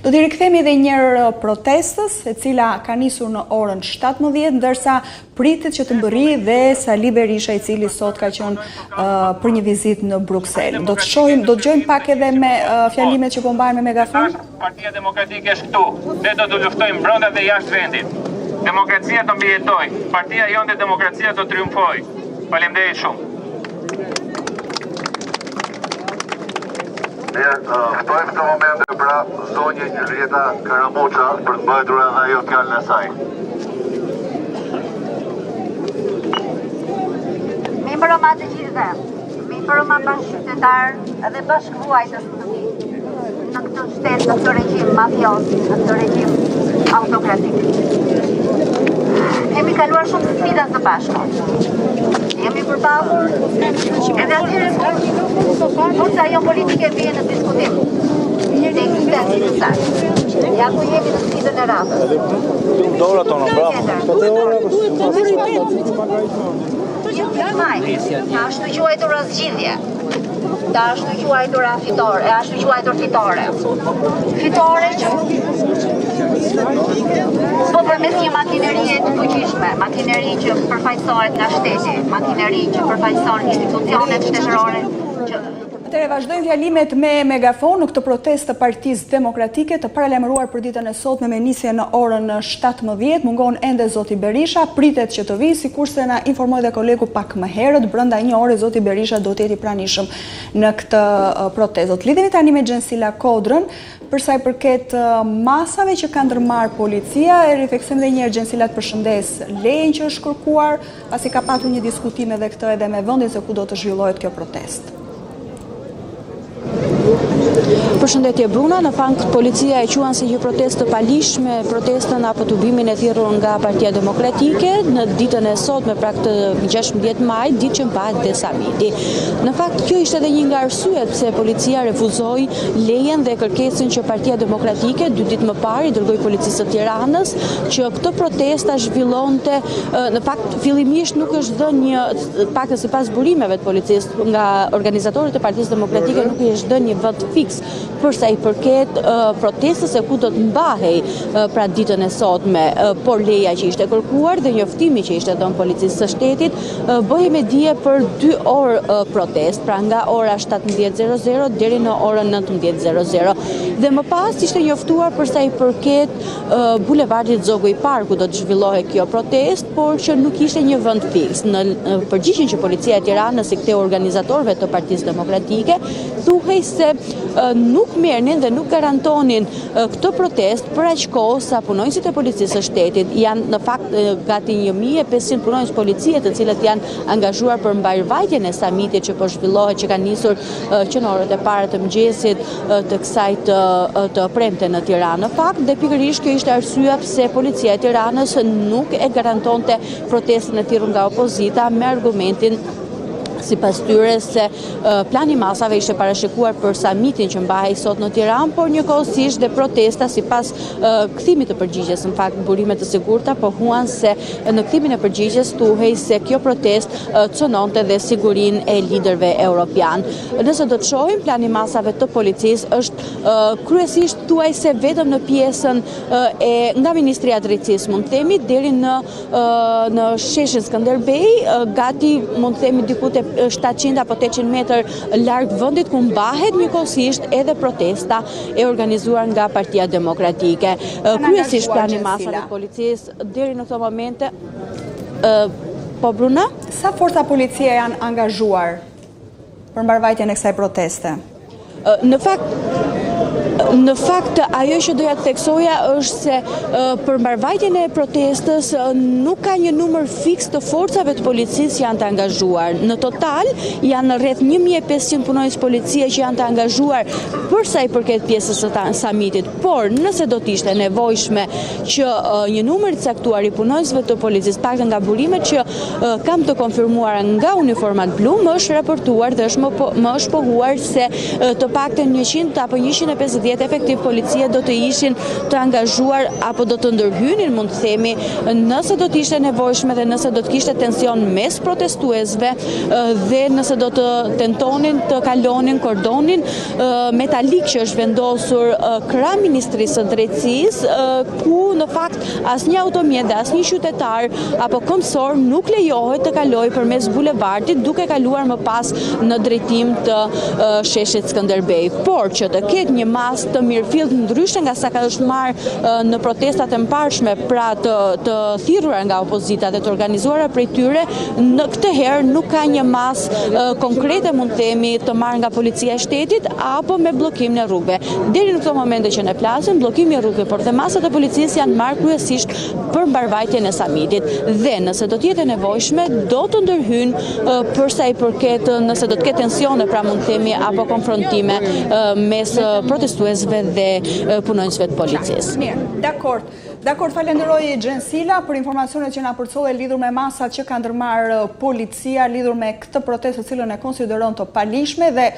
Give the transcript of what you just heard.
Do t'i rikthemi edhe njërë protestës, e cila ka nisur në orën 17, ndërsa pritet që të mbërri dhe Sali Berisha, i cili sot ka qenë për një vizitë në Bruxelles. Do të gjojmë pak edhe me fjalimet që po mbajnë me megafon? Partia Demokratike është këtu. Ne do të luftojmë brenda dhe jashtë vendit. Demokracia do mbijetoj. Partia jonë dhe demokracia do triumfoj. Faleminderit shumë. Ftojmë këtë momente pra zonjë Julieta Karamoça për të mbajtur edhe ajo fjalën e saj. Membëroma të gjithëve, membëroma bashkëqytetar edhe bashkëruajtës të mi në këtë shtetë, në këtë regjim mafios, në këtë regjim autokratik. Kemi kaluar shumë sfida së bashku. Jemi përballur edhe atyre forca jo politike vjen në diskutim. Ne ekzistojmë në sakt. Ja ku jemi në sfidën e radhës. Dora tonë, bravo. Ta është të quajtur zgjidhje. Ta është të quajtur fitore, është të quajtur fitore. Fitore që po përmes një makinerie të fuqishme, makineri që përfaqësohet nga shteti, makineri që përfaqëson institucionet shtetërore. Atëre vazhdojmë fjalimet me megafon në këtë protestë të Partisë Demokratike të paralajmëruar për ditën e sotme me nisje në orën 17. Mungon ende zoti Berisha, pritet që të vijë, sikurse na informoi dhe kolegu pak më herët, brenda një ore zoti Berisha do të jetë i pranishëm në këtë protestë. Do të lidhemi tani me Gjensila Kodrën për sa i përket masave që ka ndërmarrë policia. E rifleksojmë edhe një herë Gjensila, të përshëndes lejen që është kërkuar, pasi ka patur një diskutim edhe këtë edhe me vendin se ku do të zhvillohet kjo protestë. Përshëndetje Bruna, në fakt policia e quan si një protestë të palishme, protestën apo tubimin e thirrur nga Partia Demokratike në ditën e sotme, pra këtë 16 maj, ditë që mbahet dhe samiti. Në fakt kjo ishte edhe një nga arsyet pse policia refuzoi lejen dhe kërkesën që Partia Demokratike 2 ditë më parë i dërgoi policisë të Tiranës që këtë protesta zhvillonte. Në fakt fillimisht nuk është dhënë një, pak sipas burimeve të policisë nga organizatorët e Partisë Demokratike, nuk është dhënë një vend fiks për sa i përket protestës e ku do të mbahej pra ditën e sotme, por leja që ishte kërkuar dhe njoftimi që ishte dhënë policisë së shtetit bëhej me dije për 2 orë protest, pra nga ora 17:00 deri në orën 19:00. Dhe më pas ishte njoftuar për sa i përket bulevardit Zogu i Park ku do të zhvillohej kjo protest, por që nuk ishte një vend fiks. Në përgjigjen që policia e Tiranës i ktheu organizatorëve të Partisë Demokratike, thuhej se nuk merrnin dhe nuk garantonin këtë protest për aq kohë sa punonjësit e policisë së shtetit. Janë në fakt gati 1500 punonjës policie të cilët janë angazhuar për mbajrvajtjen e samitit që po zhvillohet, që ka nisur që në orët e para të mëngjesit të kësaj të premte në Tiranë. Në fakt dhe pikërisht kjo ishte arsyeja pse policia e Tiranës nuk e garantonte protestën e thirrur nga opozita me argumentin sipas tyre se plani masave ishte parashikuar për samitin që mbahej sot në Tiranë, por njëkohësisht dhe protesta sipas kthimit të përgjigjes, në fakt burime të sigurta pohuan se në kthimin e përgjigjes thuhej se kjo protestë cënonte dhe sigurinë e liderëve europian. Nëse do të shohim plani masave të policisë është kryesisht thuajse vetëm në pjesën nga Ministria e Drejtësisë, mund të themi, deri në sheshin Skënderbej, gati mund të themi diku te 700 apo 800 metër larg vendit ku mbahet njëkohësisht edhe protesta e organizuar nga Partia Demokratike. Kryesisht plani masave të policisë deri në këto momente po Bruna? Sa forca policie janë angazhuar për mbarvajtjen e kësaj proteste? Në fakt, ajo që doja të theksoja është se për mbarvajtjen e protestës nuk ka një numër fiks të forcave të policisë që janë të angazhuar. Në total janë rreth 1500 punonjës policie që janë të angazhuar për sa i përket pjesës së samitit. Por nëse do të ishte nevojshme që një numër i caktuar i punonjësve të policisë, pak nga burimet që kam të konfirmuar nga uniformat blu, më është raportuar dhe më është pohuar se të paktën 100 apo 150 50 efektiv policie do të ishin të angazhuar apo do të ndërhynin, mund të themi, nëse do të ishte nevojshme dhe nëse do të kishte tension mes protestuesve dhe nëse do të tentonin të kalonin kordonin metalik që është vendosur kryeministrisë së drejtësisë, ku në fakt asnjë automjet dhe asnjë qytetar apo këmbësor nuk lejohet të kalojë përmes bulevardit duke kaluar më pas në drejtim të sheshit Skënderbej. Por që të ketë një masë të mirëfillt ndryshe nga sa ka është marrë në protestat e mparshme, pra të thirrura nga opozita dhe të organizuara prej tyre, në këtë herë nuk ka një masë konkrete, mund të themi, të marrë nga policia e shtetit apo me bllokim në rrugëve. Deri në këto momente që ne flasim, bllokimi i rrugëve, por dhe masat e policisë janë marrë kryesisht për mbarvajtjen e samitit. Dhe nëse do të jetë nevojshme, do të ndërhyjnë përsa i përket nëse do të ketë tensione, pra mund të themi, apo konfrontime mes protestuesve dhe punonjësve të policisë. Mirë, dakord, falenderoj Gjensila për informacionet që na përcollë lidhur me masat që ka ndërmarrë policia lidhur me këtë protestë të cilën e konsideron të palishme dhe